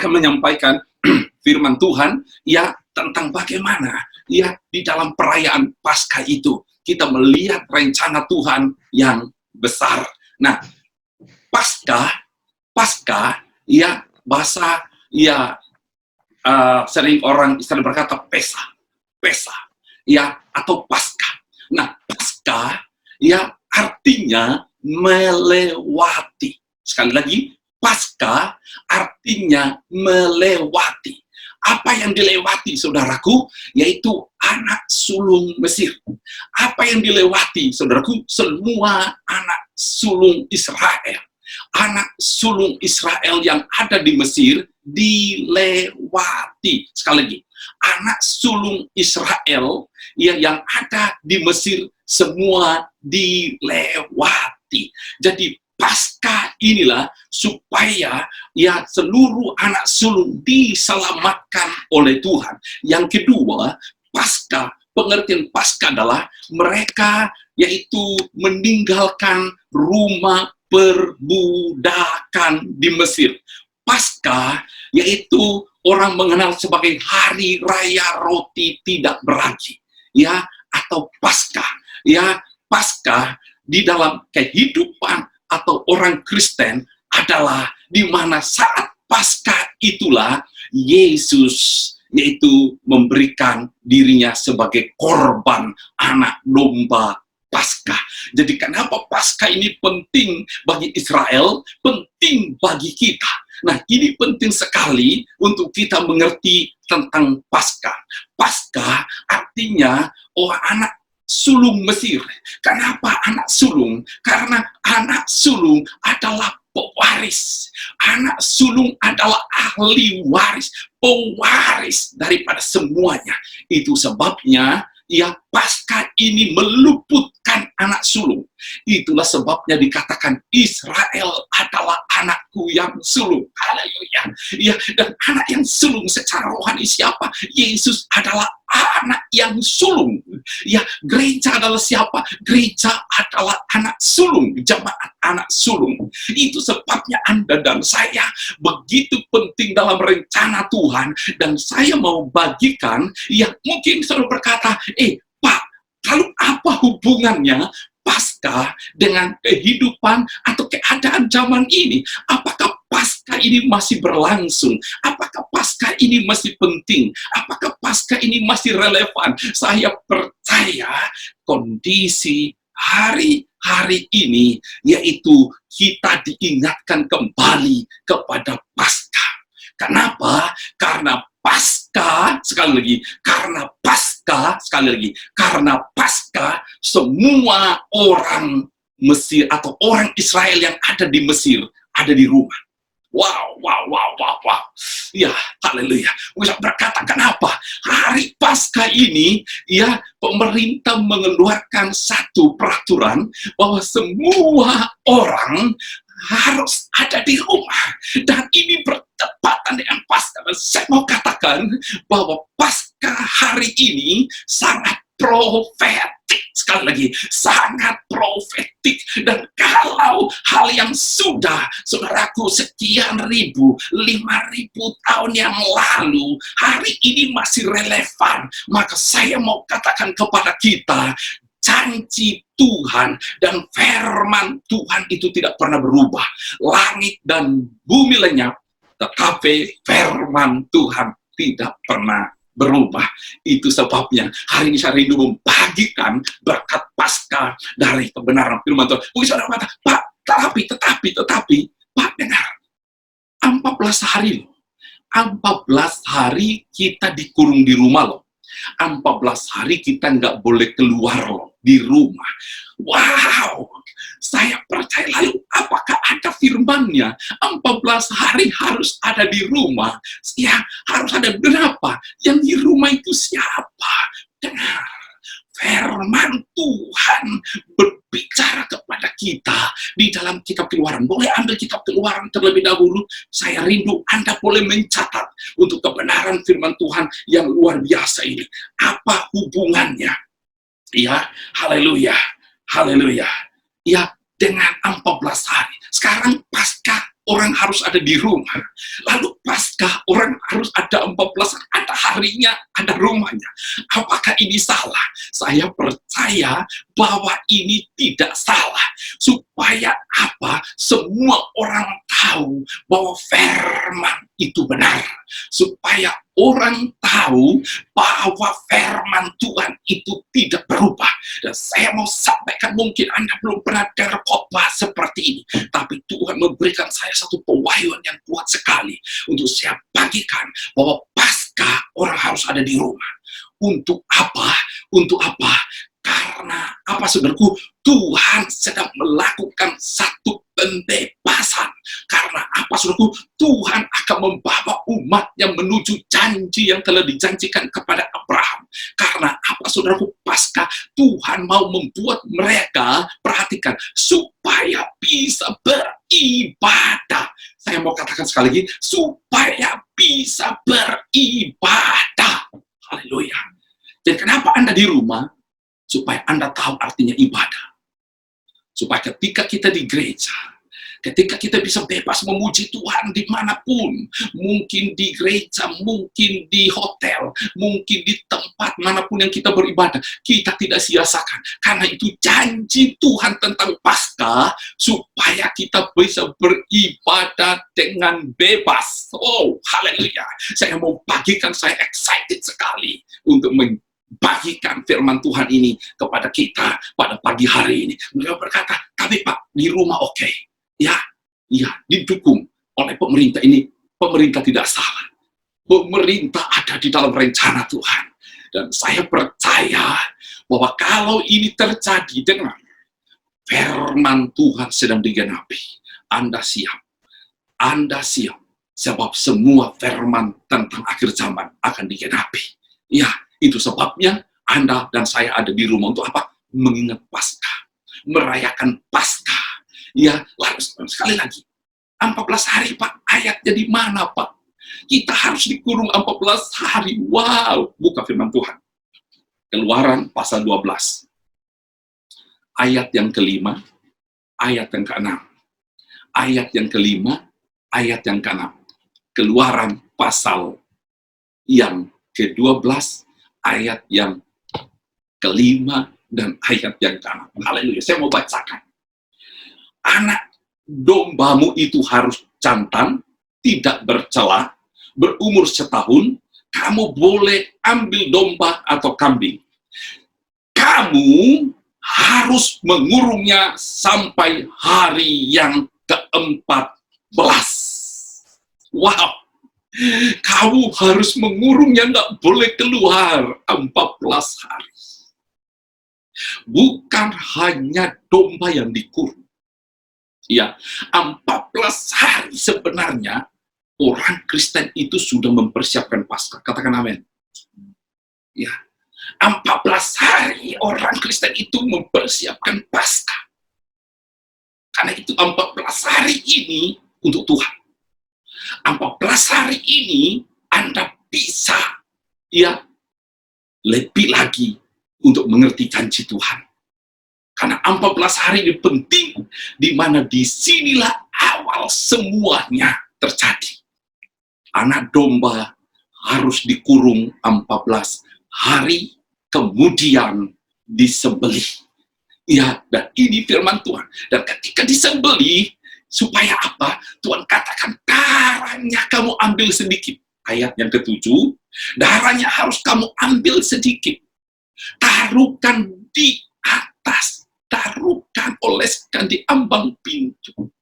mereka menyampaikan firman Tuhan ya tentang bagaimana ya di dalam perayaan Paskah itu kita melihat rencana Tuhan yang besar. Nah, Paskah ya bahasa ya sering orang Israel berkata Pesa ya atau Paskah. Nah, Paskah ya artinya melewati. Sekali lagi, Paskah artinya melewati. Apa yang dilewati, saudaraku? Yaitu anak sulung Mesir. Apa yang dilewati, saudaraku? Semua anak sulung Israel. Anak sulung Israel yang ada di Mesir dilewati. Sekali lagi, anak sulung Israel yang ada di Mesir semua dilewati. Jadi Paskah inilah supaya ya seluruh anak sulung diselamatkan oleh Tuhan. Yang kedua, Paskah, pengertian Paskah adalah mereka yaitu meninggalkan rumah perbudakan di Mesir. Paskah yaitu orang mengenal sebagai hari raya roti tidak beragi, ya, atau Paskah. Ya, Paskah di dalam kehidupan atau orang Kristen adalah di mana saat Paskah itulah Yesus yaitu memberikan dirinya sebagai korban anak domba Paskah. Jadi kenapa Paskah ini penting bagi Israel, penting bagi kita. Nah, ini penting sekali untuk kita mengerti tentang Paskah. Paskah artinya anak sulung Mesir. Kenapa anak sulung? Karena anak sulung adalah pewaris. Anak sulung adalah ahli waris, pewaris daripada semuanya. Itu sebabnya ya Paskah ini meluputkan anak sulung. Itulah sebabnya dikatakan Israel adalah anakku yang sulung. Haleluya. Ya, dan anak yang sulung secara rohani siapa? Yesus adalah anak yang sulung. Ya, gereja adalah siapa? Gereja adalah anak sulung, jemaat anak sulung. Itu sebabnya Anda dan saya begitu penting dalam rencana Tuhan, dan saya mau bagikan yang mungkin selalu berkata, Pak, lalu apa hubungannya Paskah dengan kehidupan atau keadaan zaman ini? Apakah Paskah ini masih berlangsung? Apakah Paskah ini masih penting? Apakah Paskah ini masih relevan? Saya percaya kondisi hari-hari ini yaitu kita diingatkan kembali kepada Paskah. Kenapa? Karena Paskah, sekali lagi, karena Paskah, semua orang Mesir atau orang Israel yang ada di Mesir ada di rumah. Wow. Ya, haleluya. Bisa berkata kenapa? Hari Paskah ini, ya, pemerintah mengeluarkan satu peraturan bahwa semua orang harus ada di rumah. Dan ini bertepatan dengan Paskah. Dan saya mau katakan bahwa Paskah hari ini sangat profetik. Sekali lagi, sangat profetik. Dan kalau hal yang sudah, saudaraku, sekian 5.000 tahun yang lalu, hari ini masih relevan, maka saya mau katakan kepada kita, janji Tuhan dan firman Tuhan itu tidak pernah berubah. Langit dan bumi lenyap, tetapi firman Tuhan tidak pernah berubah. Itu sebabnya hari ini saya rindu membagikan berkat Paskah dari kebenaran firman Tuhan. Mungkin saudara kata, Pak, tetapi, Pak, dengar, 14 hari loh. 14 hari kita dikurung di rumah loh. 14 hari kita nggak boleh keluar loh di rumah. Wow, saya percaya. Lalu apakah ada firmannya 14 hari harus ada di rumah? Ya, harus ada berapa? Yang di rumah itu siapa? Dengar, firman Tuhan berbicara kepada kita di dalam kitab Keluaran. Boleh ambil kitab Keluaran terlebih dahulu. Saya rindu Anda boleh mencatat untuk kebenaran firman Tuhan yang luar biasa ini. Apa hubungannya? Ya, haleluya. Ya, dengan 14 hari. Sekarang pasca orang harus ada di rumah. Lalu pasca orang harus ada 14 hari, ada harinya, ada rumahnya. Apakah ini salah? Saya percaya bahwa ini tidak salah. Supaya apa? Semua orang tahu bahwa firman itu benar. Supaya orang tahu bahwa firman Tuhan itu tidak berubah. Dan saya mau sampaikan, mungkin Anda belum pernah dengar khotbah seperti ini, tapi Tuhan memberikan saya satu pewahyuan yang kuat sekali untuk saya bagikan bahwa pasca orang harus ada di rumah. Untuk apa? Untuk apa? Karena apa, saudaraku? Tuhan sedang melakukan satu pembebasan. Karena apa, saudaraku? Tuhan akan membawa umatnya menuju janji yang telah dijanjikan kepada Abraham. Karena apa, saudaraku? Pasca Tuhan mau membuat mereka, perhatikan, supaya bisa beribadah. Saya mau katakan sekali lagi, supaya bisa beribadah. Haleluya. Dan kenapa Anda di rumah? Supaya Anda tahu artinya ibadah. Supaya ketika kita di gereja, ketika kita bisa bebas memuji Tuhan dimanapun, mungkin di gereja, mungkin di hotel, mungkin di tempat manapun yang kita beribadah, kita tidak sia-siakan. Karena itu janji Tuhan tentang Paskah, supaya kita bisa beribadah dengan bebas. Oh, haleluya. Saya mau bagikan, saya excited sekali untuk bagikan firman Tuhan ini kepada kita pada pagi hari ini. Mereka berkata, tapi Pak, di rumah oke. Ya, didukung oleh pemerintah ini. Pemerintah tidak salah. Pemerintah ada di dalam rencana Tuhan. Dan saya percaya bahwa kalau ini terjadi dengan firman Tuhan sedang digenapi, Anda siap. Anda siap. Sebab semua firman tentang akhir zaman akan digenapi. Ya, itu sebabnya Anda dan saya ada di rumah untuk apa? Mengingat Paskah, merayakan Paskah. Ya, lalu sekali lagi, 14 hari Pak, ayatnya di mana Pak? Kita harus dikurung 14 hari. Wow, buka firman Tuhan. Keluaran pasal 12. Ayat yang kelima, ayat yang keenam. Ayat yang kelima, ayat yang keenam. Keluaran pasal yang ke-12, ayat yang kelima, dan ayat yang keenam. Haleluya, saya mau bacakan. Anak dombamu itu harus jantan, tidak bercela, berumur setahun. Kamu boleh ambil domba atau kambing. Kamu harus mengurungnya sampai hari yang ke-14. Wow, kamu harus mengurungnya, nggak boleh keluar 14 hari. Bukan hanya domba yang dikurung. Ya, 14 hari sebenarnya orang Kristen itu sudah mempersiapkan Paskah. Katakan amin. Ya, 14 hari orang Kristen itu mempersiapkan Paskah. Karena itu 14 hari ini untuk Tuhan. 14 hari ini Anda bisa lebih lagi untuk mengerti janji Tuhan. Karena 14 hari ini penting, di mana disinilah awal semuanya terjadi. Anak domba harus dikurung 14 hari, kemudian disembelih. Ya, dan ini firman Tuhan. Dan ketika disembelih, supaya apa? Tuhan katakan, darahnya kamu ambil sedikit. Ayat yang ke-7, darahnya harus kamu ambil sedikit. Taruhkan di atas, taruhkan, oleskan di ambang pintu.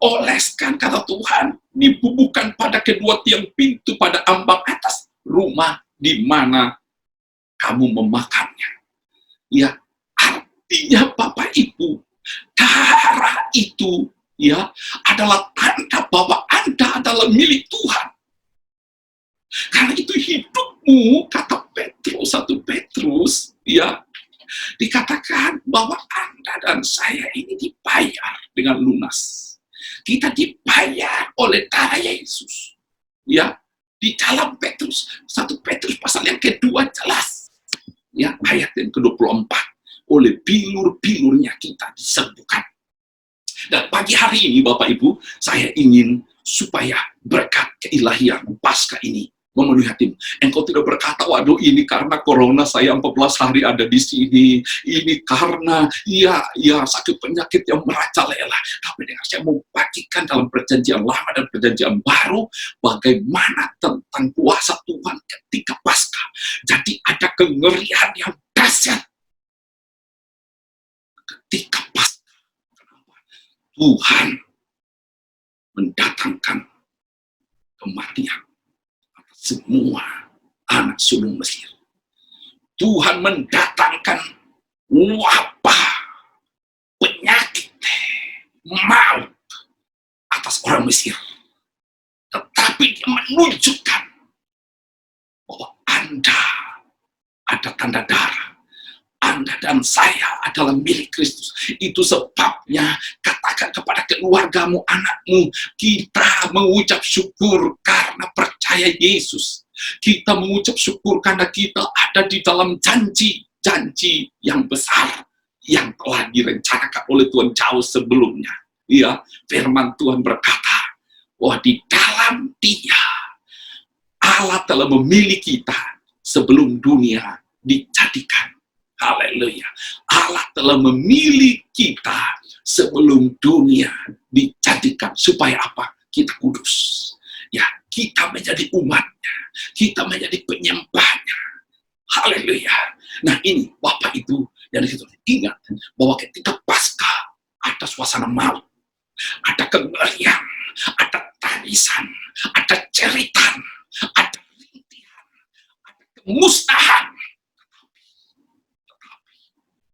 Oleskan, kata Tuhan, dibubuhkan pada kedua tiang pintu, pada ambang atas rumah di mana kamu memakannya. Ya, artinya Bapak Ibu, darah itu adalah tanda bahwa Anda adalah milik Tuhan. Karena itu hidupmu, kata Petrus, 1 Petrus, dikatakan bahwa Anda dan saya ini dibayar dengan lunas. Kita dibayar oleh darah Yesus. Ya, di dalam Petrus, 1 Petrus pasal yang kedua jelas. Ya, ayat yang ke-24. Oleh bilur-bilurnya kita disembuhkan. Dan pagi hari ini, Bapak Ibu, saya ingin supaya berkat keilahian Paskah ini memenuhi hatimu. Engkau tidak berkata, waduh ini karena corona saya 14 hari ada di sini, ini karena ya sakit penyakit yang merajalela. Tapi dengan saya mau bagikan dalam perjanjian lama dan perjanjian baru, bagaimana tentang kuasa Tuhan ketika Paskah. Jadi ada kengerian yang dahsyat ketika Paskah. Tuhan mendatangkan kematian atas semua anak sulung Mesir. Tuhan mendatangkan wabah, penyakit, maut atas orang Mesir. Tetapi dia menunjukkan bahwa Anda ada tanda darah. Anda dan saya adalah milik Kristus. Itu sebabnya katakan kepada keluargamu, anakmu, kita mengucap syukur karena percaya Yesus. Kita mengucap syukur karena kita ada di dalam janji yang besar yang telah direncanakan oleh Tuhan jauh sebelumnya. Ya, firman Tuhan berkata, bahwa di dalam Dia Allah telah memilih kita sebelum dunia dijadikan. Haleluya. Allah telah memilih kita sebelum dunia dijadikan. Supaya apa? Kita kudus. Ya, kita menjadi umatnya. Kita menjadi penyembahnya. Haleluya. Nah ini, Bapak Ibu, yang kita ingat bahwa ketika Paskah ada suasana maut, ada kengerian, ada tangisan, ada jeritan, ada rintihan, ada kemusnahan.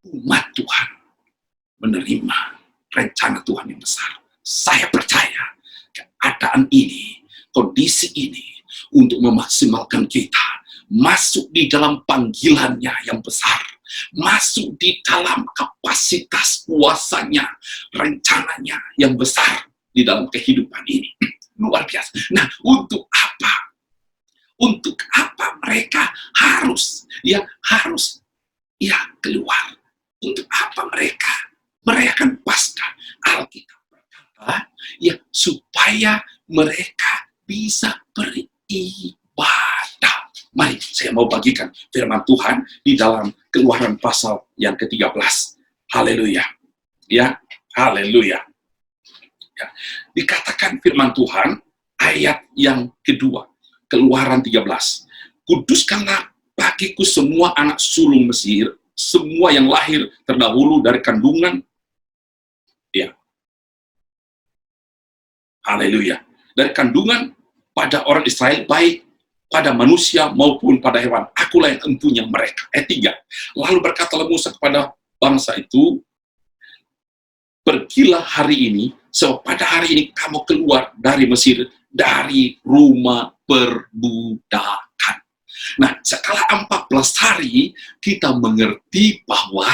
Umat Tuhan menerima rencana Tuhan yang besar. Saya percaya keadaan ini, kondisi ini, untuk memaksimalkan kita masuk di dalam panggilannya yang besar, masuk di dalam kapasitas kuasanya, rencananya yang besar di dalam kehidupan ini. Luar biasa. Nah, untuk apa? Untuk apa mereka harus keluar? Untuk apa mereka merayakan Paskah? Alkitab berkata, supaya mereka bisa beribadah. Mari, saya mau bagikan firman Tuhan di dalam Keluaran pasal yang ke-13. Haleluya. Ya, haleluya. Ya. Dikatakan firman Tuhan, ayat yang kedua, Keluaran 13. Kuduskanlah bagiku semua anak sulung Mesir, semua yang lahir terdahulu dari kandungan, ya, haleluya, dari kandungan pada orang Israel, baik pada manusia maupun pada hewan. Akulah yang empunya mereka. Ayat 3. Lalu berkatalah Musa kepada bangsa itu, pergilah hari ini, sebab pada hari ini kamu keluar dari Mesir, dari rumah perbudakan. Nah, setelah 14 hari, kita mengerti bahwa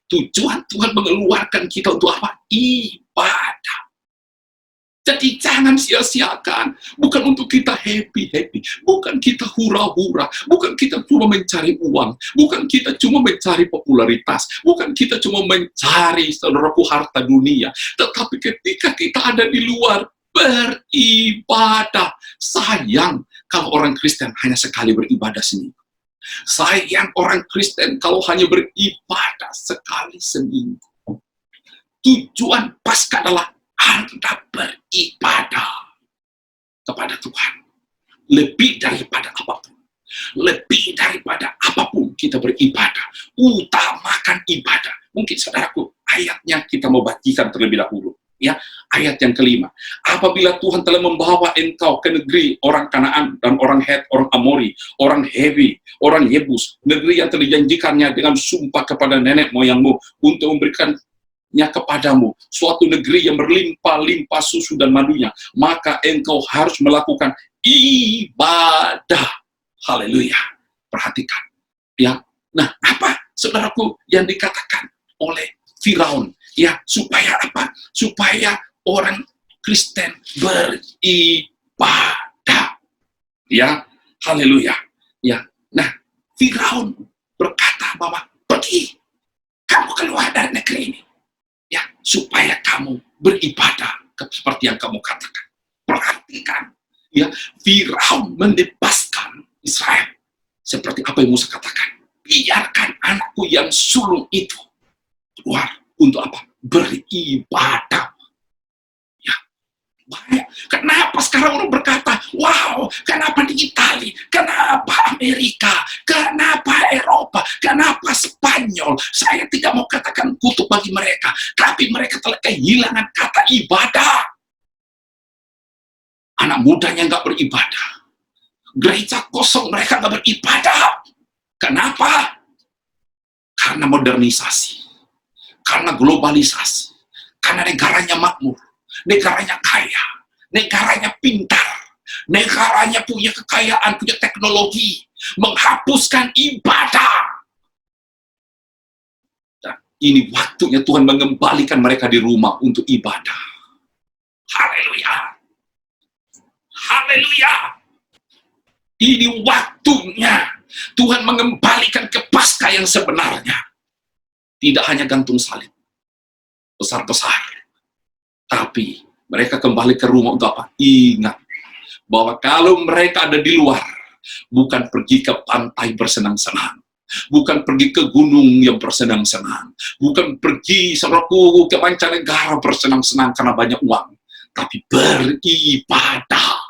tujuan Tuhan mengeluarkan kita untuk apa? Ibadah. Jadi jangan sia-siakan, bukan untuk kita happy-happy, bukan kita hura-hura, bukan kita cuma mencari uang, bukan kita cuma mencari popularitas, bukan kita cuma mencari, saudaraku, harta dunia, tetapi ketika kita ada di luar, beribadah. Sayang kalau orang Kristen hanya sekali beribadah seminggu. Sayang orang Kristen kalau hanya beribadah sekali seminggu. Tujuan Paskah adalah Anda beribadah kepada Tuhan. Lebih daripada apapun. Lebih daripada apapun kita beribadah. Utamakan ibadah. Mungkin saudaraku, ayatnya kita mau bagikan terlebih dahulu. Ya, ayat yang kelima. Apabila Tuhan telah membawa engkau ke negeri orang Kanaan dan orang Het, orang Amori, orang Hewi, orang Yebus, negeri yang telah dijanjikannya dengan sumpah kepada nenek moyangmu untuk memberikannya kepadamu, suatu negeri yang berlimpah-limpah susu dan madunya, maka engkau harus melakukan ibadah. Haleluya. Perhatikan. Ya. Nah, apa, saudaraku, yang dikatakan oleh Firaun? Ya, supaya apa? Supaya orang Kristen beribadah. Ya, haleluya. Ya. Nah, Firaun berkata bahwa pergi, kamu keluar dari negeri ini. Ya, supaya kamu beribadah seperti yang kamu katakan. Perhatikan, ya, Firaun membebaskan Israel. Seperti apa yang Musa katakan. Biarkan anakku yang sulung itu keluar untuk apa? Beribadah. Ya, baik. Kenapa sekarang orang berkata, wow, kenapa di Italia, kenapa Amerika, kenapa Eropa, kenapa Spanyol? Saya tidak mau katakan kutuk bagi mereka, tapi mereka telah kehilangan kata ibadah. Anak mudanya nggak beribadah. Gereja kosong, mereka nggak beribadah. Kenapa? Karena modernisasi. Karena globalisasi. Karena negaranya makmur. Negaranya kaya. Negaranya pintar. Negaranya punya kekayaan, punya teknologi. Menghapuskan ibadah. Dan ini waktunya Tuhan mengembalikan mereka di rumah untuk ibadah. Haleluya. Haleluya. Ini waktunya Tuhan mengembalikan ke Paskah yang sebenarnya. Tidak hanya gantung salib besar-besar, tapi mereka kembali ke rumah untuk apa? Ingat bahwa kalau mereka ada di luar, bukan pergi ke pantai bersenang-senang, bukan pergi ke gunung yang bersenang-senang, bukan pergi soroku ke mancanegara bersenang-senang karena banyak uang, tapi beribadah.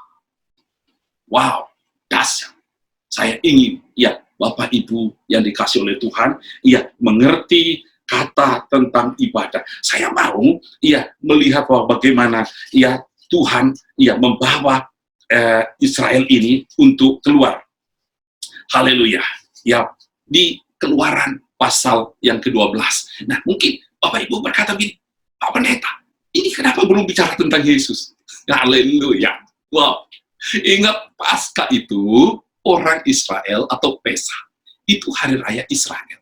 Wow, dahsyat. Saya ingin, ya, Bapak Ibu yang dikasih oleh Tuhan, ya, mengerti kata tentang ibadah. Saya mau, ya, melihat bahwa bagaimana, ya, Tuhan, ya, membawa Israel ini untuk keluar. Haleluya. Ya, di Keluaran pasal yang ke-12. Nah, mungkin Bapak Ibu berkata begini, Pak Pendeta, ini kenapa belum bicara tentang Yesus? Haleluya. Wow. Ingat, Paskah itu orang Israel atau Pesach itu hari raya Israel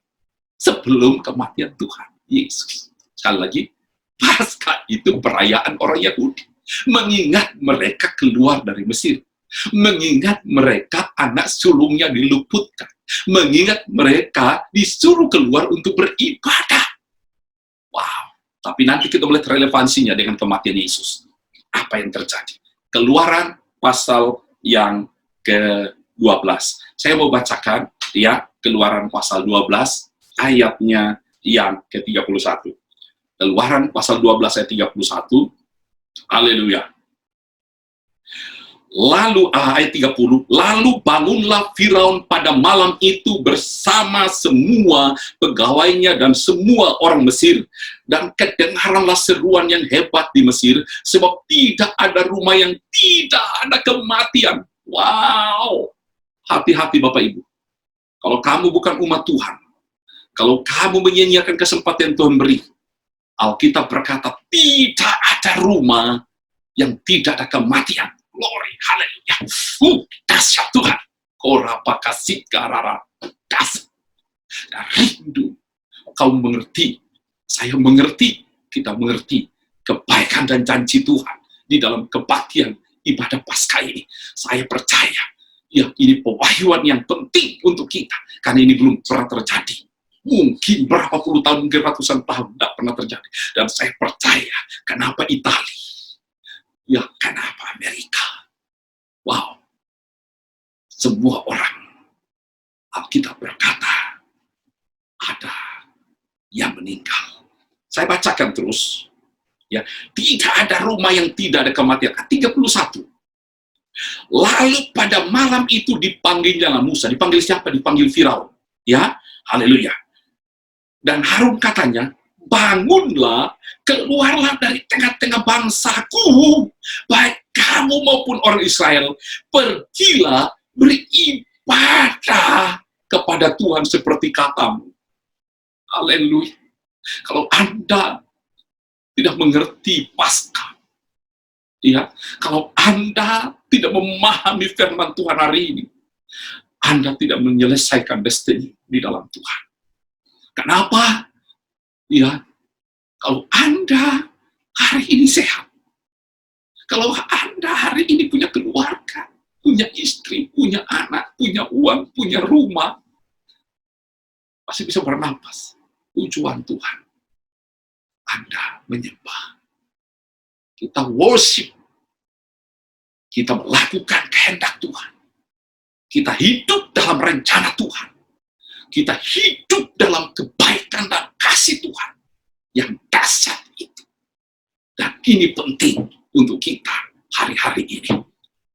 sebelum kematian Tuhan Yesus. Sekali lagi, Paskah itu perayaan orang Yahudi, mengingat mereka keluar dari Mesir, mengingat mereka anak sulungnya diluputkan, mengingat mereka disuruh keluar untuk beribadah. Wow. Tapi nanti kita melihat relevansinya dengan kematian Yesus. Apa yang terjadi? Keluaran pasal yang ke-12. Saya mau bacakan, ya, Keluaran pasal 12 ayatnya yang ke-31. Keluaran pasal 12 ayat 31. Haleluya. Lalu ayat 30, lalu bangunlah Firaun pada malam itu bersama semua pegawainya dan semua orang Mesir, dan kedengaranlah seruan yang hebat di Mesir, sebab tidak ada rumah yang tidak ada kematian. Wow, hati-hati Bapak Ibu. Kalau kamu bukan umat Tuhan, kalau kamu menyia-nyiakan kesempatan Tuhan beri, Alkitab berkata tidak ada rumah yang tidak ada kematian. Glory, haleluya. Dahsyat Tuhan. Korapa kasih karara. Dahsyat. Rindu. Kau mengerti. Saya mengerti. Kita mengerti kebaikan dan janji Tuhan di dalam kebaktian ibadah Paskah ini. Saya percaya, ya, ini pewahyuan yang penting untuk kita. Karena ini belum pernah terjadi. Mungkin berapa puluh tahun, mungkin ratusan tahun tidak pernah terjadi. Dan saya percaya, kenapa Italia? Ya, kenapa Amerika? Wow. Semua orang, Alkitab berkata, ada yang meninggal. Saya bacakan terus. Ya, tidak ada rumah yang tidak ada kematian. 31. Lalu pada malam itu dipanggilnya Musa. Dipanggil siapa? Dipanggil Firaun. Ya, haleluya. Dan Harun katanya, bangunlah, keluarlah dari tengah-tengah bangsaku, baik kamu maupun orang Israel, pergilah beribadah kepada Tuhan seperti katamu. Haleluya. Kalau Anda tidak mengerti Paskah, ya, kalau Anda tidak memahami firman Tuhan hari ini, Anda tidak menyelesaikan destiny di dalam Tuhan. Kenapa? Ya, kalau Anda hari ini sehat, kalau Anda hari ini punya keluarga, punya istri, punya anak, punya uang, punya rumah, pasti bisa bernapas. Tujuan Tuhan. Anda menyembah. Kita worship. Kita melakukan kehendak Tuhan. Kita hidup dalam rencana Tuhan. Kita hidup dalam kebaikan dan kasih Tuhan yang dahsyat itu. Dan ini penting untuk kita hari-hari ini.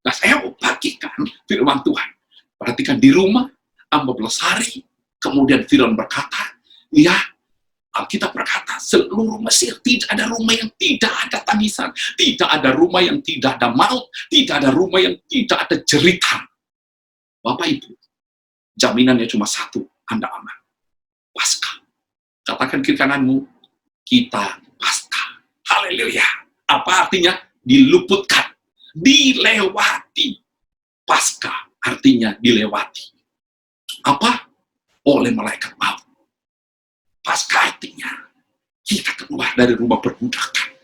Nah, saya mau bagikan firman Tuhan. Perhatikan di rumah, 14 hari, kemudian Firaun berkata, ya, Alkitab berkata, seluruh Mesir tidak ada rumah yang tidak ada tangisan, tidak ada rumah yang tidak ada maut, tidak ada rumah yang tidak ada jeritan. Bapak Ibu, jaminannya cuma satu, Anda aman. Paskah. Katakan kiri kananmu, kita Paskah. Haleluya. Apa artinya? Diluputkan, dilewati. Paskah artinya dilewati. Apa? Oleh malaikat maut. Paskah artinya kita keluar dari rumah perbudakan.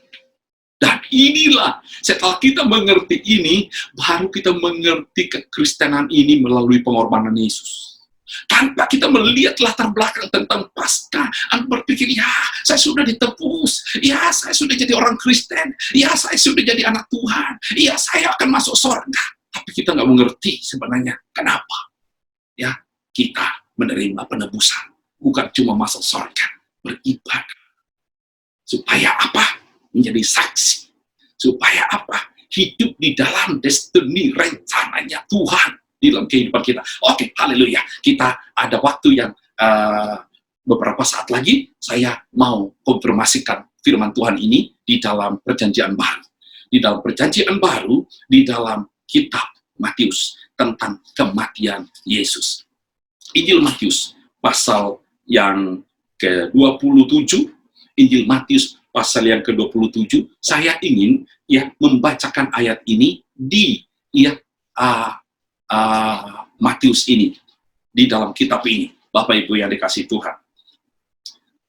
Dan inilah, setelah kita mengerti ini, baru kita mengerti kekristenan ini melalui pengorbanan Yesus. Tanpa kita melihat latar belakang tentang Paskah, Anda berpikir, ya, saya sudah ditebus, ya, saya sudah jadi orang Kristen, ya, saya sudah jadi anak Tuhan, ya, saya akan masuk surga. Tapi kita nggak mengerti sebenarnya kenapa. Ya, kita menerima penebusan, bukan cuma masuk surga, beribadah. Supaya apa? Menjadi saksi. Supaya apa? Hidup di dalam destiny rencananya Tuhan di dalam kehidupan kita. Oke, haleluya. Kita ada waktu yang beberapa saat lagi saya mau konfirmasikan firman Tuhan ini di dalam Perjanjian Baru. Di dalam Perjanjian Baru, di dalam kitab Matius tentang kematian Yesus. Injil Matius pasal yang ke-27, Injil Matius pasal yang ke-27, saya ingin ya membacakan ayat ini di Matius ini, di dalam kitab ini. Bapak Ibu yang dikasih Tuhan.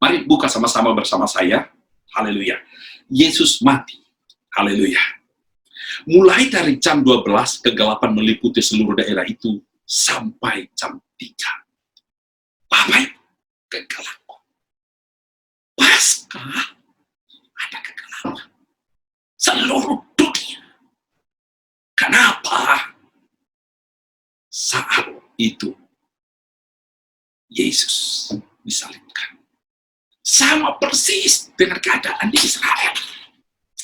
Mari buka sama-sama bersama saya. Haleluya. Yesus mati. Haleluya. Mulai dari jam 12, kegelapan meliputi seluruh daerah itu sampai jam 3. Bapak Ibu, kegelapan. Paskah ada kegelapan. Seluruh dunia. Kenapa? Saat itu Yesus disalibkan. Sama persis dengan keadaan di Israel.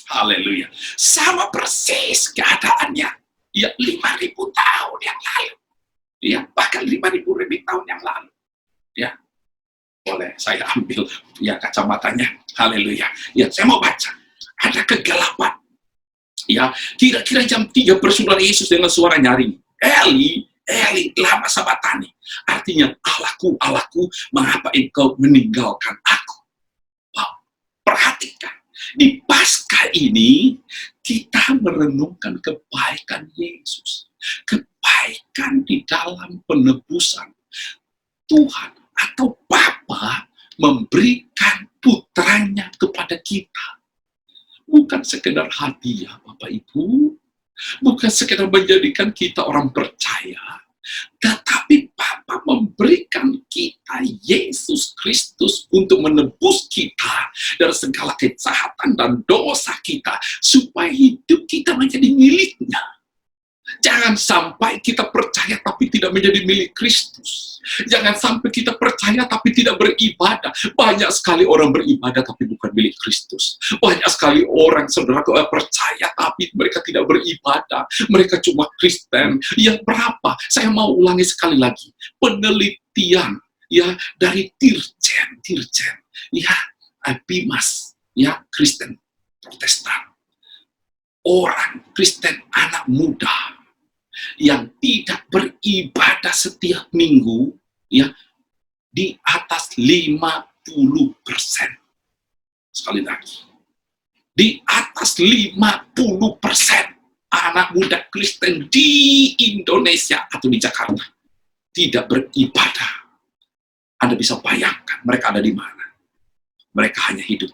Haleluya. Sama persis keadaannya. Ya, 5.000 tahun yang lalu. Ya, bahkan 5.000 lebih tahun yang lalu. Ya, boleh saya ambil ya kacamatanya. Haleluya. Ya, saya mau baca. Ada kegelapan. Ya, kira-kira jam 3 bersuara Yesus dengan suara nyaring. Eli, Eli, lama sabatani. Artinya, Allahku, Allahku, mengapa engkau meninggalkan aku? Wow, perhatikan. Di Paskah ini, kita merenungkan kebaikan Yesus. Kebaikan di dalam penebusan Tuhan atau Bapa memberikan putranya kepada kita. Bukan sekedar hadiah, Bapak Ibu. Bukan sekedar menjadikan kita orang percaya. Tetapi Bapa memberikan kita Yesus Kristus untuk menebus kita dari segala kejahatan dan dosa kita, supaya hidup kita menjadi miliknya. Jangan sampai kita percaya tapi tidak menjadi milik Kristus. Jangan sampai kita percaya tapi tidak beribadah. Banyak sekali orang beribadah tapi bukan milik Kristus. Banyak sekali orang, saudara, percaya tapi mereka tidak beribadah. Mereka cuma Kristen. Yang berapa? Saya mau ulangi sekali lagi. Penelitian ya dari Dirjen, ya, Bimas, ya, Kristen Protestan. Orang Kristen anak muda yang tidak beribadah setiap minggu, ya, di atas 50%. Sekali lagi, di atas 50% anak muda Kristen di Indonesia atau di Jakarta tidak beribadah. Anda bisa bayangkan mereka ada di mana? Mereka hanya hidup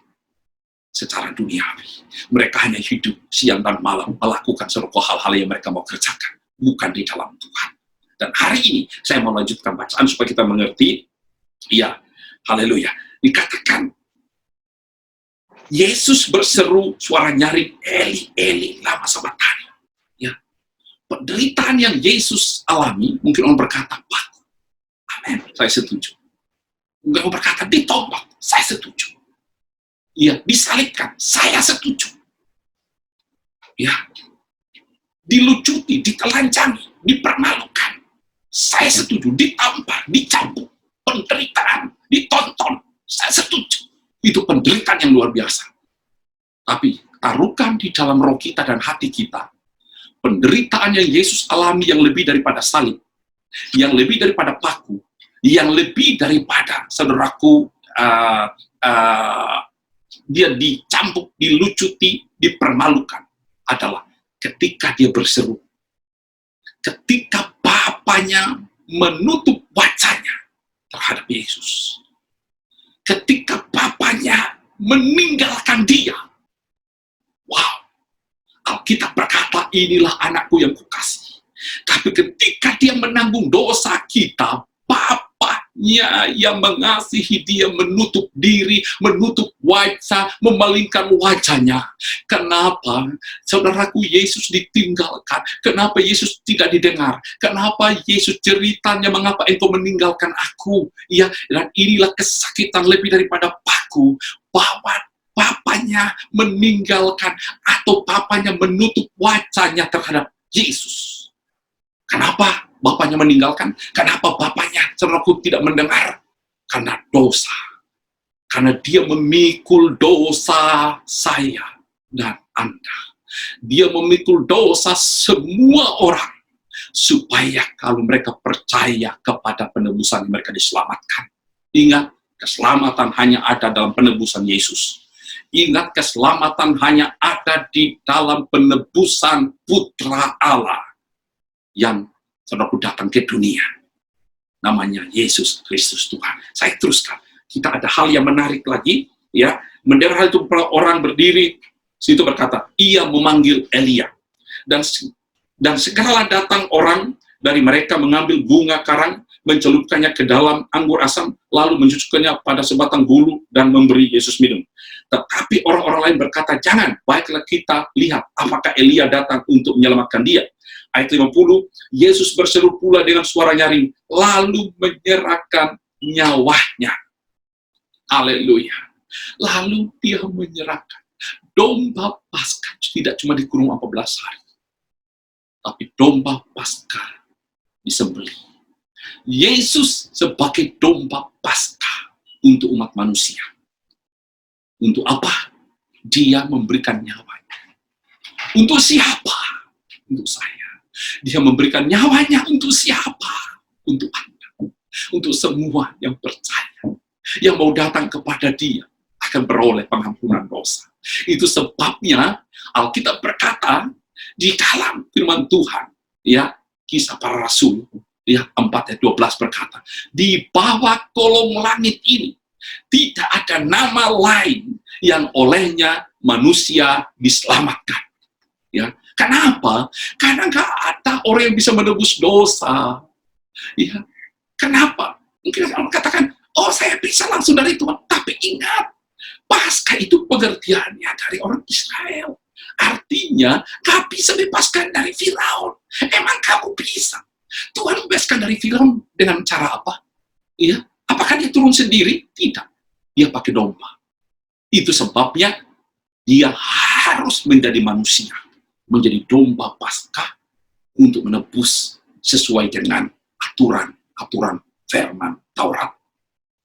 secara duniawi. Mereka hanya hidup siang dan malam melakukan seluruh hal-hal yang mereka mau kerjakan, bukan di dalam Tuhan. Dan hari ini saya mau lanjutkan bacaan supaya kita mengerti. Ya, haleluya. Dikatakan Yesus berseru suara nyaring, Eli, Eli, lama sabachthani. Ya, penderitaan yang Yesus alami, mungkin orang berkata, Pak, amin, saya setuju. Mungkin orang berkata, ditombak, saya setuju. Ya, disalibkan, saya setuju. Ya, dilucuti, ditelanjangi, dipermalukan, saya setuju. Ditampar, dicambuk, penderitaan, ditonton, saya setuju. Itu penderitaan yang luar biasa. Tapi taruhkan di dalam roh kita dan hati kita, penderitaan yang Yesus alami yang lebih daripada salib, yang lebih daripada paku, yang lebih daripada, saudaraku, dia dicambuk, dilucuti, dipermalukan, adalah ketika dia berseru, ketika Bapaknya menutup wajahnya terhadap Yesus, ketika Bapaknya meninggalkan dia. Wow, Alkitab berkata, inilah anakku yang kukasihi. Tapi ketika dia menanggung dosa kita, Bapaknya yang mengasihi dia menutup diri, menutup wajah, memalingkan wajahnya. Kenapa, saudaraku, Yesus ditinggalkan? Kenapa Yesus tidak didengar? Kenapa Yesus ceritanya, mengapa engkau meninggalkan aku? Ya, dan inilah kesakitan lebih daripada paku, bahwa Bapaknya meninggalkan atau Bapaknya menutup wajahnya terhadap Yesus. Kenapa Bapaknya meninggalkan? Kenapa Bapaknya, saudaraku, tidak mendengar? Karena dosa. Karena dia memikul dosa saya dan Anda. Dia memikul dosa semua orang, supaya kalau mereka percaya kepada penebusan, mereka diselamatkan. Ingat, keselamatan hanya ada dalam penebusan Yesus. Ingat, keselamatan hanya ada di dalam penebusan Putra Allah yang, saudaraku, datang ke dunia. Namanya Yesus Kristus Tuhan. Saya teruskan. Kita ada hal yang menarik lagi, ya. Mendengar hal itu, orang berdiri situ berkata, ia memanggil Elia. Dan segeralah datang orang dari mereka mengambil bunga karang, mencelupkannya ke dalam anggur asam, lalu mencucukkannya pada sebatang bulu dan memberi Yesus minum. Tetapi orang-orang lain berkata, jangan, baiklah kita lihat apakah Elia datang untuk menyelamatkan dia. Ayat 50, Yesus berseru pula dengan suara nyaring, lalu menyerahkan nyawanya. Haleluya. Lalu dia menyerahkan. Domba Paskah tidak cuma dikurung 14 hari, tapi domba Paskah disembelih. Yesus sebagai domba Paskah untuk umat manusia. Untuk apa? Dia memberikan nyawanya. Untuk siapa? Untuk saya. Dia memberikan nyawanya untuk siapa? Untuk Anda. Untuk semua yang percaya. Yang mau datang kepada dia akan beroleh pengampunan dosa. Itu sebabnya Alkitab berkata di dalam firman Tuhan, ya, Kisah Para Rasul, ya, 4 ayat 12 berkata, di bawah kolong langit ini tidak ada nama lain yang olehnya manusia diselamatkan. Ya, kenapa? Karena nggak ada orang yang bisa menebus dosa. Ya, kenapa? Mungkin orang katakan, oh, saya bisa langsung dari Tuhan. Tapi ingat, Paskah itu pengertiannya dari orang Israel. Artinya, gak bisa bebaskan dari Firaun. Emang kamu bisa? Tuhan bebaskan dari Firaun dengan cara apa? Ya, apakah dia turun sendiri? Tidak. Dia pakai domba. Itu sebabnya dia harus menjadi manusia, menjadi domba Paskah untuk menebus sesuai dengan aturan firman Taurat.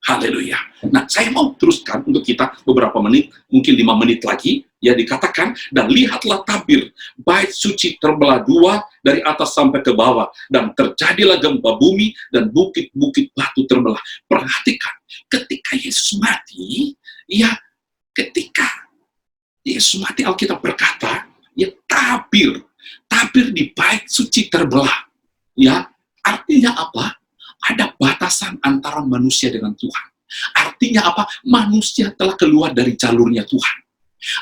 Haleluya. Nah, saya mau teruskan untuk kita beberapa menit, mungkin 5 menit lagi, ya, dikatakan, dan lihatlah tabir, bait suci terbelah 2 dari atas sampai ke bawah, dan terjadilah gempa bumi, dan bukit-bukit batu terbelah. Perhatikan, ketika Yesus mati, ya, ketika Yesus mati, Alkitab berkata, ya, tabir di bait suci terbelah. Ya, artinya apa? Ada batasan antara manusia dengan Tuhan. Artinya apa? Manusia telah keluar dari jalurnya Tuhan.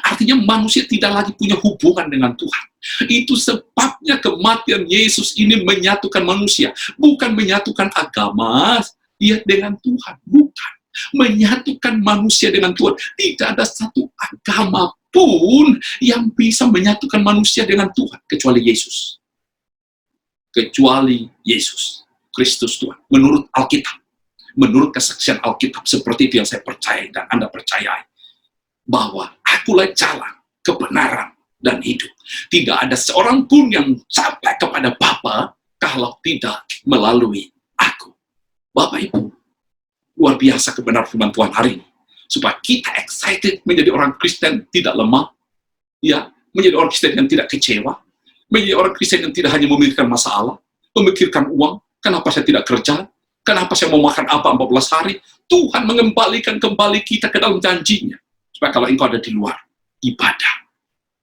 Artinya manusia tidak lagi punya hubungan dengan Tuhan. Itu sebabnya kematian Yesus ini menyatukan manusia. Bukan menyatukan agama ya dengan Tuhan. Bukan. menyatukan manusia dengan Tuhan. Tidak ada satu agama pun yang bisa menyatukan manusia dengan Tuhan kecuali Yesus. Kecuali Yesus Kristus Tuhan. Menurut Alkitab, menurut kesaksian Alkitab, seperti itu yang saya percaya dan Anda percayai, bahwa akulah jalan, kebenaran, dan hidup. Tidak ada seorang pun yang sampai kepada Bapa kalau tidak melalui aku. Bapak Ibu, luar biasa kebenaran firman Tuhan hari ini. Supaya kita excited menjadi orang Kristen tidak lemah, ya, menjadi orang Kristen yang tidak kecewa, menjadi orang Kristen yang tidak hanya memikirkan masalah, memikirkan uang, kenapa saya tidak kerja, kenapa saya mau makan apa 14 hari. Tuhan mengembalikan kembali kita ke dalam janjinya. Supaya kalau engkau ada di luar, ibadah.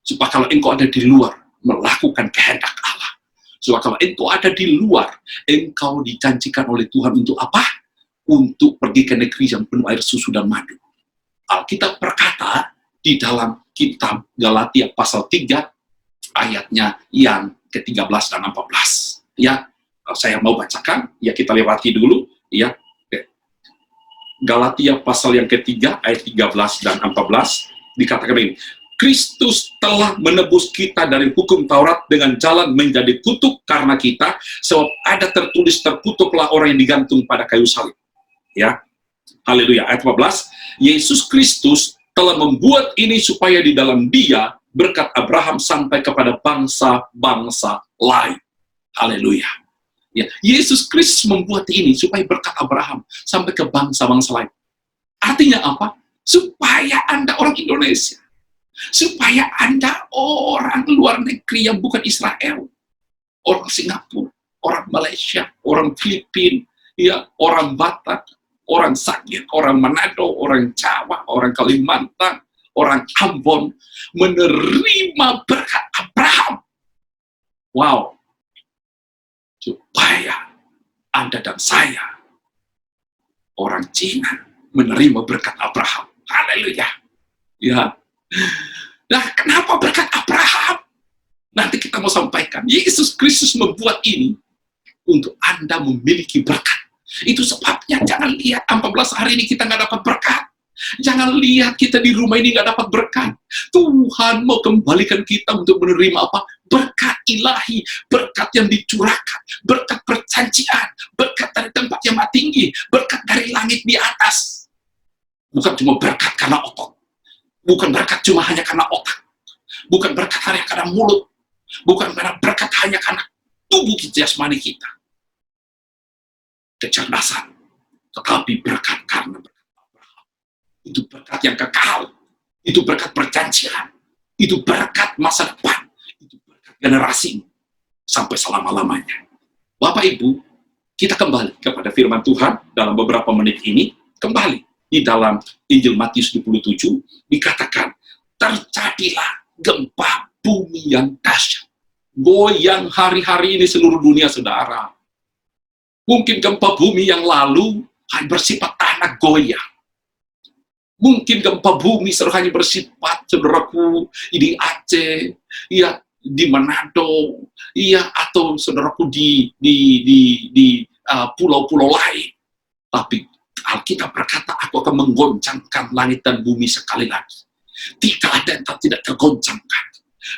Supaya kalau engkau ada di luar, melakukan kehendak Allah. Supaya kalau engkau ada di luar, engkau dijanjikan oleh Tuhan untuk apa? Untuk pergi ke negeri yang penuh air susu dan madu. Alkitab berkata di dalam kitab Galatia pasal 3, ayatnya yang ke-13 dan 14. Ya, saya mau bacakan, ya kita lewati dulu, ya. Galatia pasal yang ketiga, ayat 13 dan 14, dikatakan ini, Kristus telah menebus kita dari hukum Taurat dengan jalan menjadi kutuk karena kita, sebab ada tertulis terkutuklah orang yang digantung pada kayu salib. Ya, haleluya. Ayat 14, Yesus Kristus telah membuat ini supaya di dalam Dia berkat Abraham sampai kepada bangsa-bangsa lain. Haleluya. Ya, Yesus Kristus membuat ini supaya berkat Abraham sampai ke bangsa-bangsa lain. Artinya apa? Supaya Anda orang Indonesia, supaya Anda orang luar negeri yang bukan Israel, orang Singapura, orang Malaysia, orang Filipina, ya, orang Batak, orang Sakit, orang Manado, orang Jawa, orang Kalimantan, orang Ambon, menerima berkat Abraham. Wow. Supaya Anda dan saya, orang Cina, menerima berkat Abraham. Haleluya. Ya. Nah, kenapa berkat Abraham? Nanti kita mau sampaikan. Yesus Kristus membuat ini untuk Anda memiliki berkat. Itu sebabnya jangan lihat 14 hari ini kita nggak dapat berkat. Jangan lihat kita di rumah ini nggak dapat berkat. Tuhan mau kembalikan kita untuk menerima apa? Berkat ilahi, berkat yang dicurahkan, berkat perjanjian, berkat dari tempat yang maha tinggi, berkat dari langit di atas. Bukan cuma berkat karena otot, bukan berkat cuma hanya karena otak, bukan berkat hanya karena mulut, bukan berkat hanya karena tubuh kita, jasmani kita, kecerdasan, tetapi berkat karena berkat Abraham. Itu berkat yang kekal, itu berkat perjanjian, itu berkat masa depan, itu berkat generasi sampai selama-lamanya. Bapak Ibu, kita kembali kepada firman Tuhan dalam beberapa menit ini. Kembali di dalam Injil Matius 27 dikatakan, terjadilah gempa bumi yang dahsyat, goyang hari-hari ini seluruh dunia, saudara. Mungkin gempa bumi yang lalu hanya bersifat tanah goyang. Mungkin gempa bumi hanya bersifat, saudaraku, di Aceh, ya, di Manado, ya, atau saudaraku di pulau-pulau lain. Tapi Alkitab berkata, aku akan menggoncangkan langit dan bumi sekali lagi. Tidak ada yang tidak tergoncangkan.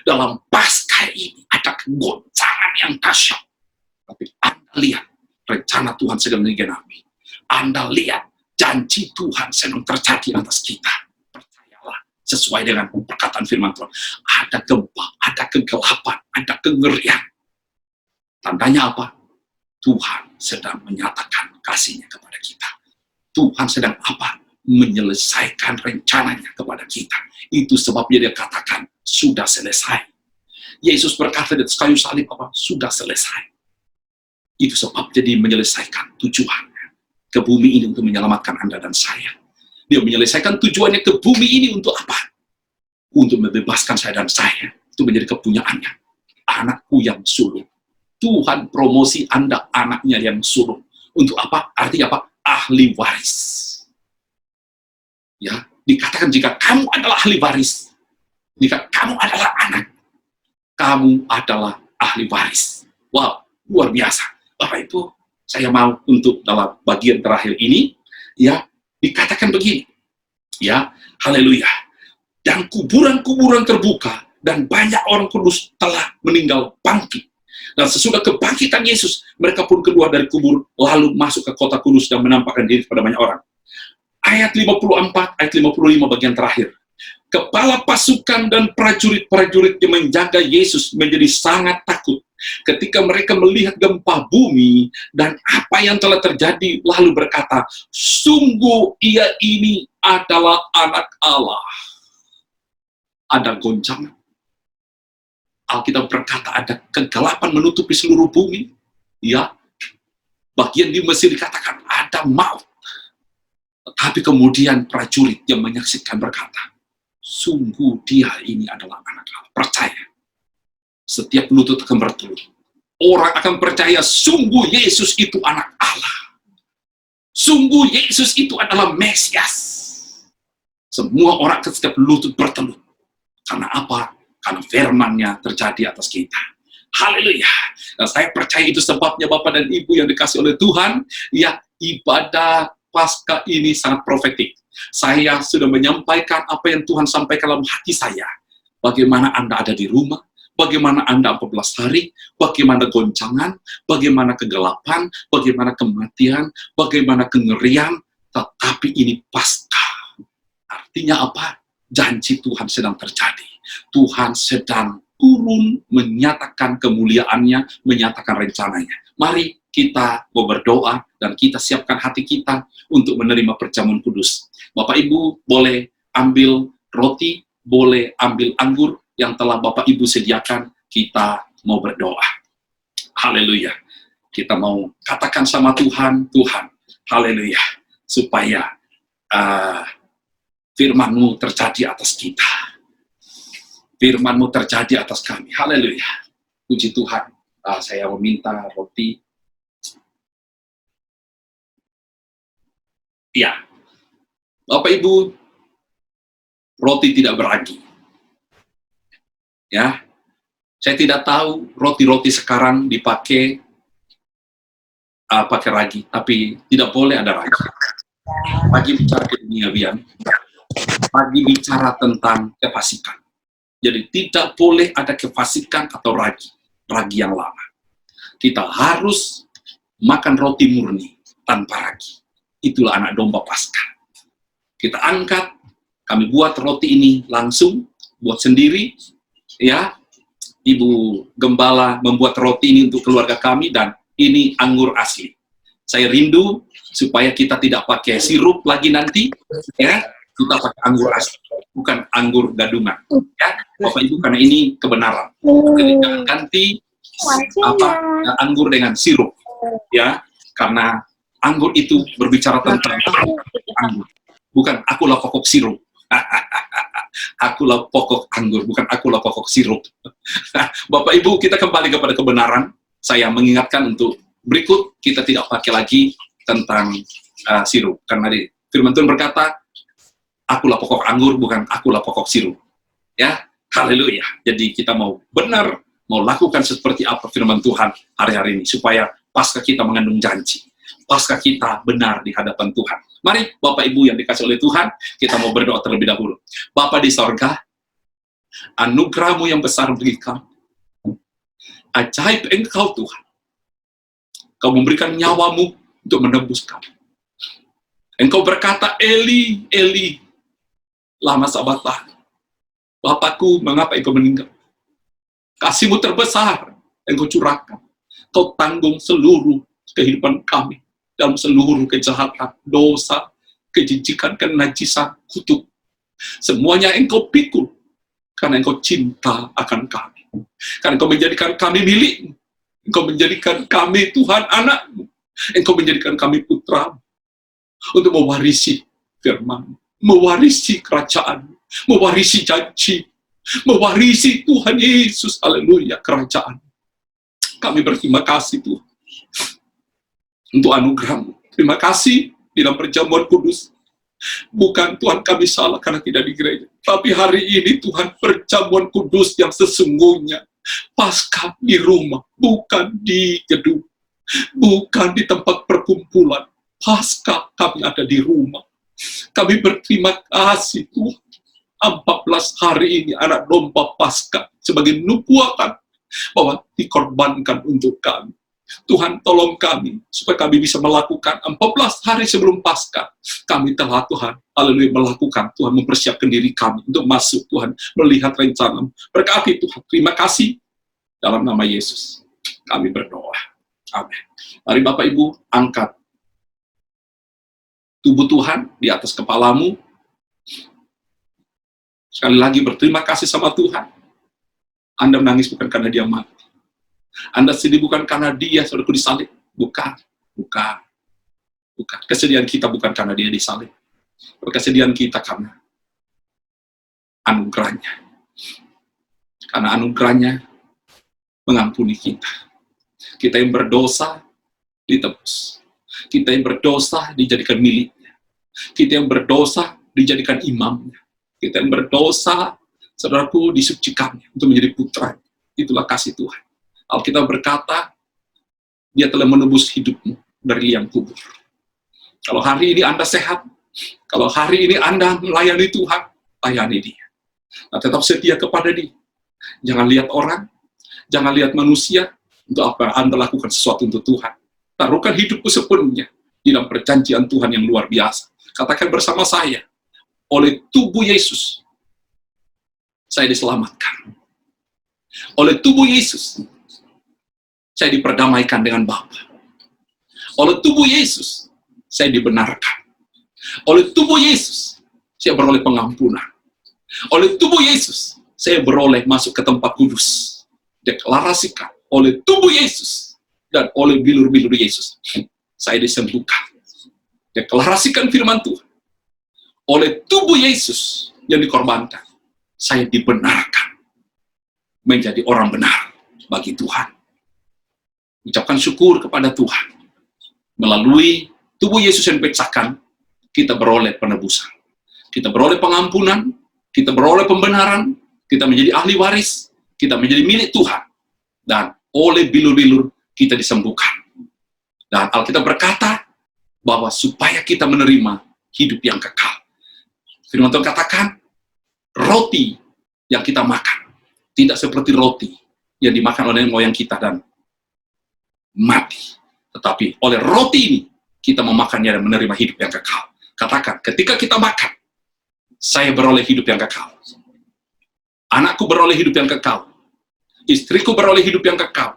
Dalam Paskah ini ada kegoncangan yang dahsyat. Tapi Anda lihat, rencana Tuhan sedang digenapi. Anda lihat, janji Tuhan sedang terjadi atas kita. Percayalah, sesuai dengan perkataan firman Tuhan. Ada gempa, ada kegelapan, ada kengerian. Tandanya apa? Tuhan sedang menyatakan kasih-Nya kepada kita. Tuhan sedang apa? Menyelesaikan rencananya kepada kita. Itu sebabnya dia katakan, sudah selesai. Yesus berkata di atas kayu salib apa? Sudah selesai. Itu sebab jadi menyelesaikan tujuannya ke bumi ini untuk menyelamatkan Anda dan saya. Dia menyelesaikan tujuannya ke bumi ini untuk apa? Untuk membebaskan saya dan saya. Itu menjadi kepunyaannya. Anakku yang sulung. Tuhan promosi Anda anaknya yang sulung. Untuk apa? Artinya apa? Ahli waris. Ya, dikatakan jika kamu adalah ahli waris, jika kamu adalah anak, kamu adalah ahli waris. Wow, luar biasa. Bapak Ibu, saya mau untuk dalam bagian terakhir ini, ya, dikatakan begini, ya, haleluya. Dan kuburan-kuburan terbuka, dan banyak orang kudus telah meninggal bangkit. Dan sesudah kebangkitan Yesus, mereka pun keluar dari kubur, lalu masuk ke kota kudus dan menampakkan diri kepada banyak orang. Ayat 54, ayat 55 bagian terakhir. Kepala pasukan dan prajurit-prajurit yang menjaga Yesus menjadi sangat takut ketika mereka melihat gempa bumi dan apa yang telah terjadi, lalu berkata, sungguh ia ini adalah anak Allah. Ada goncangan. Alkitab berkata ada kegelapan menutupi seluruh bumi. Ya, bagian di Mesir dikatakan ada maut. Tetapi kemudian prajurit yang menyaksikan berkata, sungguh dia ini adalah anak Allah. Percaya. Setiap lutut akan bertelur. Orang akan percaya, sungguh Yesus itu anak Allah. Sungguh Yesus itu adalah Mesias. Semua orang setiap lutut bertelur. Karena apa? Karena firman-Nya terjadi atas kita. Haleluya. Dan saya percaya itu sebabnya Bapak dan Ibu yang dikasih oleh Tuhan, ya, ibadah Paskah ini sangat profetik. Saya sudah menyampaikan apa yang Tuhan sampaikan dalam hati saya. Bagaimana Anda ada di rumah, bagaimana Anda 14 hari, bagaimana goncangan, bagaimana kegelapan, bagaimana kematian, bagaimana kengerian, tetapi ini Paskah. Artinya apa? Janji Tuhan sedang terjadi. Tuhan sedang turun menyatakan kemuliaannya, menyatakan rencananya. Mari kita mau berdoa dan kita siapkan hati kita untuk menerima perjamuan kudus. Bapak Ibu boleh ambil roti, boleh ambil anggur yang telah Bapak Ibu sediakan. Kita mau berdoa. Haleluya. Kita mau katakan sama Tuhan, Tuhan, haleluya, supaya firman-Mu terjadi atas kita. Firman-Mu terjadi atas kami. Haleluya. Puji Tuhan. Saya meminta roti. Ya. Bapak Ibu, roti tidak beragi. Ya. Saya tidak tahu roti-roti sekarang dipakai pakai ragi, tapi tidak boleh ada ragi. Ragi bicara keduniawian. Ragi bicara tentang kefasikan. Jadi tidak boleh ada kefasikan atau ragi yang lama. Kita harus makan roti murni tanpa ragi. Itulah anak domba Paskah. Kita angkat, kami buat roti ini langsung, buat sendiri, ya. Ibu Gembala membuat roti ini untuk keluarga kami, dan ini anggur asli. Saya rindu supaya kita tidak pakai sirup lagi nanti, ya. Kita pakai anggur asli, bukan anggur gadungan, ya, Bapak Ibu, karena ini kebenaran. Jadi jangan ganti anggur dengan sirup, ya, karena anggur itu berbicara tentang anggur, bukan akulah pokok sirup. Akulah pokok anggur, bukan akulah pokok sirup. Bapak Ibu, kita kembali kepada kebenaran. Saya mengingatkan untuk berikut, kita tidak pakai lagi tentang sirup, karena di firman Tuhan berkata, akulah pokok anggur, bukan akulah pokok sirup. Ya, haleluya. Jadi kita mau benar, mau lakukan seperti apa firman Tuhan hari-hari ini, supaya Paskah kita mengandung janji. Paskah kita benar di hadapan Tuhan. Mari Bapak Ibu yang dikasih oleh Tuhan, kita mau berdoa terlebih dahulu. Bapa di sorga, anugerah-Mu yang besar bagi kami. Ajaib Engkau Tuhan. Kau memberikan nyawa-Mu untuk menebus kami. Engkau berkata, Eli, Eli, lama sabatlah. Bapakku, mengapa Engkau meninggal? Kasih-Mu terbesar, Engkau curahkan. Kau tanggung seluruh kehidupan kami dalam seluruh kejahatan, dosa, kejijikan, kenajisan, kutuk. Semuanya Engkau pikul karena Engkau cinta akan kami. Karena Engkau menjadikan kami milik. Engkau menjadikan kami Tuhan anak-Mu. Engkau menjadikan kami putra untuk mewarisi firman, mewarisi kerajaan, mewarisi janji, mewarisi Tuhan Yesus, haleluya, kerajaan. Kami berterima kasih Tuhan untuk anugerah-Mu. Terima kasih di dalam perjamuan kudus. Bukan Tuhan kami salah karena tidak di gereja, tapi hari ini Tuhan perjamuan kudus yang sesungguhnya. Paskah di rumah, bukan di gedung, bukan di tempat perkumpulan. Paskah kami ada di rumah. Kami berterima kasih Tuhan. 14 hari ini anak domba Paskah sebagai nubuatan bahwa dikorbankan untuk kami. Tuhan tolong kami supaya kami bisa melakukan 14 hari sebelum Paskah. Kami telah Tuhan, haleluya, melakukan, Tuhan mempersiapkan diri kami untuk masuk Tuhan, melihat rencana. Berkati Tuhan, terima kasih dalam nama Yesus. Kami berdoa. Amin. Mari Bapak Ibu angkat tubuh Tuhan di atas kepalamu. Sekali lagi berterima kasih sama Tuhan. Anda menangis bukan karena dia mati. Anda sedih bukan karena dia sudah disalib. Bukan. Kesedihan kita bukan karena dia disalib. Kesedihan kita karena anugerahnya. Karena anugerahnya mengampuni kita. Kita yang berdosa ditebus. Kita yang berdosa dijadikan miliknya. Kita yang berdosa dijadikan imamnya. Kita yang berdosa, saudaraku, disucikannya untuk menjadi putra. Itulah kasih Tuhan. Alkitab berkata, dia telah menebus hidupmu dari liang kubur. Kalau hari ini Anda sehat, kalau hari ini Anda melayani Tuhan, layani dia. Nah, tetap setia kepada dia. Jangan lihat orang, jangan lihat manusia, untuk apa Anda lakukan sesuatu untuk Tuhan. Taruhkan hidupku sepenuhnya di dalam perjanjian Tuhan yang luar biasa. Katakan bersama saya, oleh tubuh Yesus, saya diselamatkan. Oleh tubuh Yesus, saya diperdamaikan dengan Bapa. Oleh tubuh Yesus, saya dibenarkan. Oleh tubuh Yesus, saya beroleh pengampunan. Oleh tubuh Yesus, saya beroleh masuk ke tempat kudus. Deklarasikan, oleh tubuh Yesus dan oleh bilur-bilur Yesus, saya disembuhkan. Deklarasikan firman Tuhan. Oleh tubuh Yesus yang dikorbankan, saya dibenarkan menjadi orang benar bagi Tuhan. Ucapkan syukur kepada Tuhan. Melalui tubuh Yesus yang dipecahkan, kita beroleh penebusan. Kita beroleh pengampunan, kita beroleh pembenaran, kita menjadi ahli waris, kita menjadi milik Tuhan. Dan oleh bilur-bilur kita disembuhkan. Dan Alkitab berkata bahwa supaya kita menerima hidup yang kekal. Firman Tuhan katakan, roti yang kita makan tidak seperti roti yang dimakan oleh moyang kita dan mati. Tetapi oleh roti ini, kita memakannya dan menerima hidup yang kekal. Katakan, ketika kita makan, saya beroleh hidup yang kekal. Anakku beroleh hidup yang kekal. Istriku beroleh hidup yang kekal.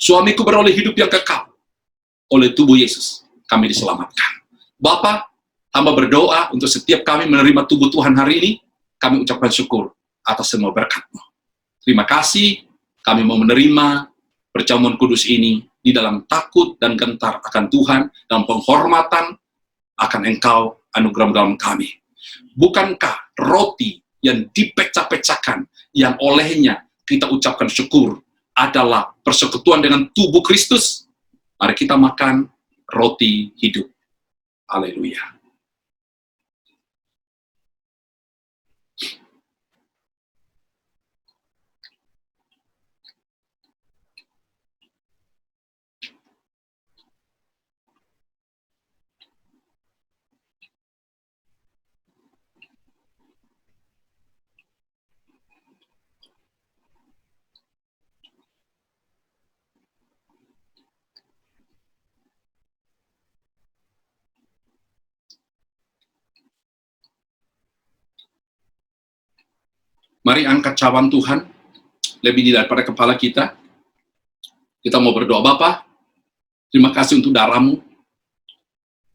Suamiku beroleh hidup yang kekal. Oleh tubuh Yesus, kami diselamatkan. Bapa, hamba berdoa untuk setiap kami menerima tubuh Tuhan hari ini, kami ucapkan syukur atas semua berkat-Mu. Terima kasih, kami mau menerima perjamuan kudus ini di dalam takut dan gentar akan Tuhan, dalam penghormatan akan Engkau anugerah dalam kami. Bukankah roti yang dipecah-pecahkan, yang olehnya kita ucapkan syukur, adalah persekutuan dengan tubuh Kristus? Mari kita makan roti hidup. Haleluya. Mari angkat cawan Tuhan lebih daripada kepala kita. Kita mau berdoa. Bapa, terima kasih untuk darah-Mu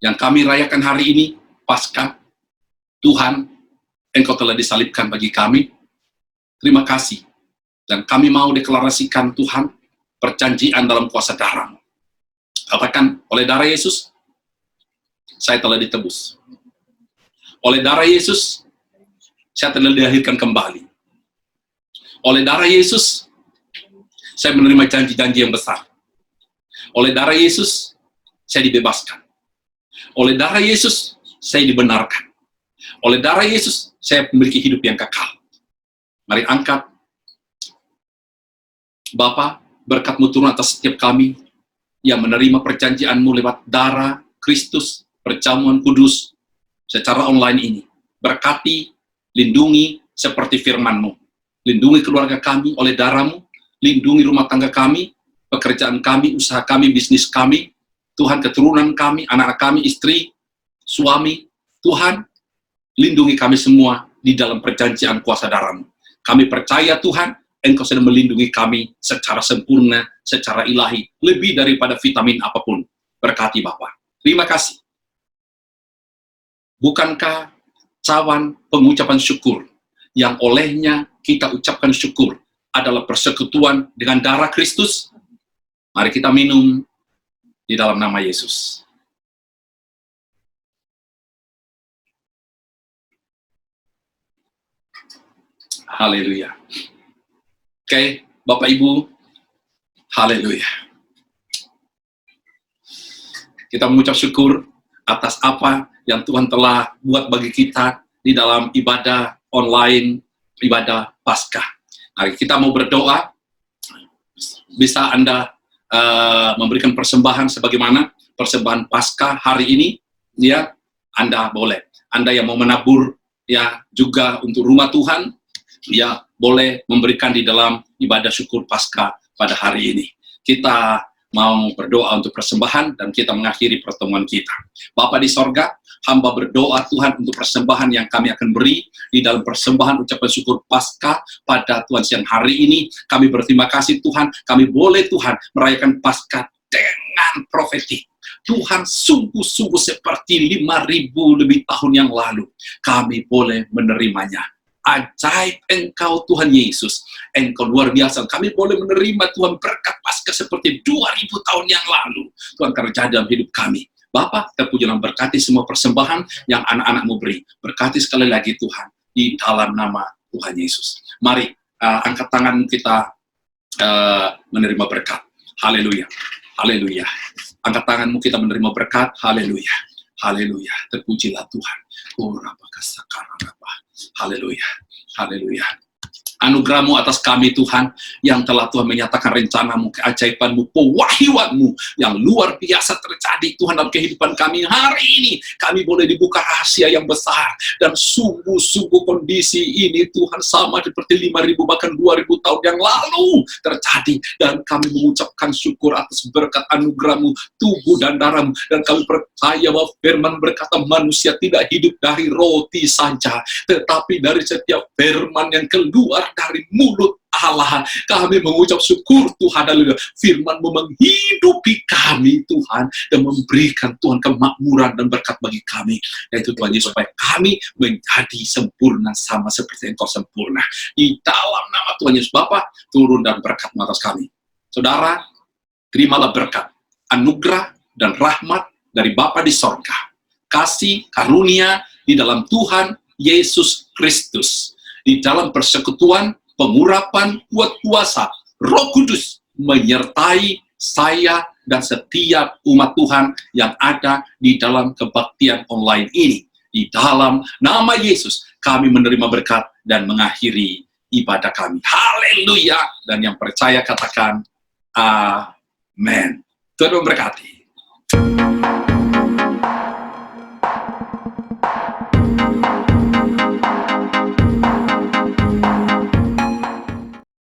yang kami rayakan hari ini, Paskah. Tuhan, Engkau telah disalibkan bagi kami. Terima kasih. Dan kami mau deklarasikan Tuhan, perjanjian dalam kuasa darah-Mu. Katakan, oleh darah Yesus, saya telah ditebus. Oleh darah Yesus, saya telah dilahirkan kembali. Oleh darah Yesus, saya menerima janji-janji yang besar. Oleh darah Yesus, saya dibebaskan. Oleh darah Yesus, saya dibenarkan. Oleh darah Yesus, saya memiliki hidup yang kekal. Mari angkat. Bapa, berkat-Mu turun atas setiap kami yang menerima perjanjian-Mu lewat darah Kristus, perjamuan kudus, secara online ini. Berkati, lindungi seperti firman-Mu. Lindungi keluarga kami oleh darah-Mu, lindungi rumah tangga kami, pekerjaan kami, usaha kami, bisnis kami, Tuhan, keturunan kami, anak-anak kami, istri, suami, Tuhan, lindungi kami semua di dalam perjanjian kuasa darah-Mu. Kami percaya Tuhan, Engkau sedang melindungi kami secara sempurna, secara ilahi, lebih daripada vitamin apapun. Berkati Bapa. Terima kasih. Bukankah cawan pengucapan syukur yang olehnya kita ucapkan syukur adalah persekutuan dengan darah Kristus? Mari kita minum di dalam nama Yesus. Haleluya. Oke, Bapak Ibu, haleluya. Kita mengucap syukur atas apa yang Tuhan telah buat bagi kita di dalam ibadah online, ibadah Paskah. Mari kita mau berdoa. Bisa Anda memberikan persembahan sebagaimana persembahan Paskah hari ini, ya, Anda boleh. Anda yang mau menabur, ya, juga untuk rumah Tuhan, ya, boleh memberikan di dalam ibadah syukur Paskah pada hari ini. Kita mau berdoa untuk persembahan dan kita mengakhiri pertemuan kita. Bapa di sorga, hamba berdoa Tuhan untuk persembahan yang kami akan beri di dalam persembahan ucapan syukur Paskah pada Tuhan siang hari ini. Kami berterima kasih Tuhan, kami boleh Tuhan merayakan Paskah dengan profetik. Tuhan, sungguh-sungguh seperti 5.000 lebih tahun yang lalu kami boleh menerimanya. Ajaib Engkau Tuhan Yesus, Engkau luar biasa. Kami boleh menerima Tuhan berkat Paskah seperti 2.000 tahun yang lalu. Tuhan kerja dalam hidup kami. Bapa, terpujilah, berkati semua persembahan yang anak-anak-Mu beri. Berkati sekali lagi Tuhan, di dalam nama Tuhan Yesus. Mari, angkat tangan kita menerima berkat. Haleluya, haleluya. Angkat tanganmu, kita menerima berkat. Haleluya, haleluya. Terpujilah Tuhan. Haleluya, haleluya. Anugerah-Mu atas kami Tuhan, yang telah Tuhan menyatakan rencana-Mu, keajaiban-Mu, pewahyuan-Mu yang luar biasa terjadi Tuhan dalam kehidupan kami hari ini. Kami boleh dibuka rahasia yang besar, dan sungguh-sungguh kondisi ini Tuhan sama seperti 5.000 bahkan 2.000 tahun yang lalu terjadi, dan kami mengucapkan syukur atas berkat anugerah-Mu, tubuh dan darah-Mu, dan kami percaya bahwa firman berkata manusia tidak hidup dari roti saja, tetapi dari setiap firman yang keluar dari mulut Allah. Kami mengucap syukur Tuhan, haleluya. Firman-Mu menghidupi kami Tuhan, dan memberikan Tuhan kemakmuran dan berkat bagi kami, yaitu Tuhan Yesus, supaya kami menjadi sempurna sama seperti Engkau sempurna. Di dalam nama Tuhan Yesus Bapa, turun dan berkat atas kami. Saudara, terimalah berkat, anugerah dan rahmat dari Bapa di sorga, kasih karunia di dalam Tuhan Yesus Kristus, di dalam persekutuan, pengurapan, kuat kuasa Roh Kudus menyertai saya dan setiap umat Tuhan yang ada di dalam kebaktian online ini. Di dalam nama Yesus, kami menerima berkat dan mengakhiri ibadah kami. Haleluya. Dan yang percaya katakan, amin. Tuhan memberkati.